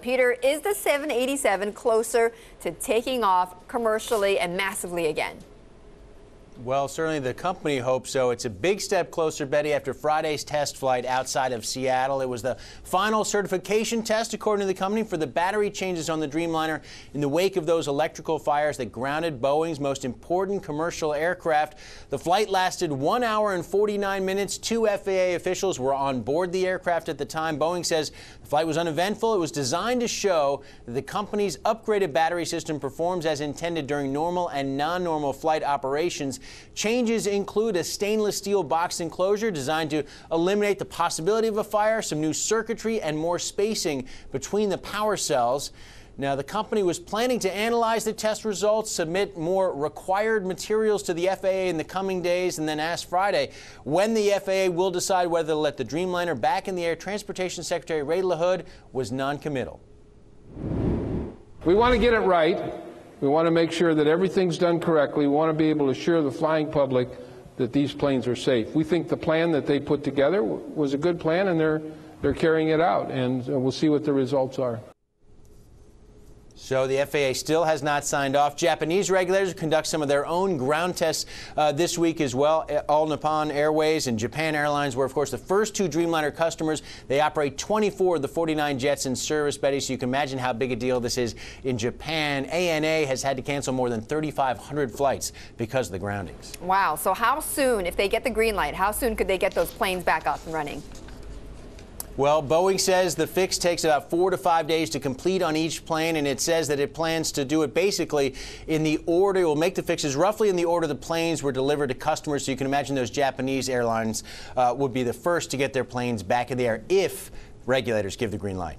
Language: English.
Peter, is the 787 closer to taking off commercially and massively again? Well, certainly the company hopes so. It's a big step closer, Betty, after Friday's test flight outside of Seattle. It was the final certification test, according to the company, for the battery changes on the Dreamliner in the wake of those electrical fires that grounded Boeing's most important commercial aircraft. The flight lasted 1 hour and 49 minutes. 2 FAA officials were on board the aircraft at the time. Boeing says the flight was uneventful. It was designed to show that the company's upgraded battery system performs as intended during normal and non-normal flight operations. Changes include a stainless steel box enclosure designed to eliminate the possibility of a fire, some new circuitry, and more spacing between the power cells. Now, the company was planning to analyze the test results, submit more required materials to the FAA in the coming days, and then ask Friday when the FAA will decide whether to let the Dreamliner back in the air. Transportation Secretary Ray LaHood was non-committal. We want to get it right. We want to make sure that everything's done correctly. We want to be able to assure the flying public that these planes are safe. We think the plan that they put together was a good plan, and they're carrying it out, and we'll see what the results are. So the FAA still has not signed off. Japanese regulators conduct some of their own ground tests this week as well. All Nippon Airways and Japan Airlines were, of course, the first 2 Dreamliner customers. They operate 24 of the 49 jets in service, Betty, so you can imagine how big a deal this is in Japan. ANA has had to cancel more than 3,500 flights because of the groundings. Wow. So how soon, if they get the green light, how soon could they get those planes back up and running? Well, Boeing says the fix takes about 4 to 5 days to complete on each plane, and it says that it plans to do it basically in the order. It will make the fixes roughly in the order the planes were delivered to customers. So you can imagine those Japanese airlines would be the first to get their planes back in the air if regulators give the green light.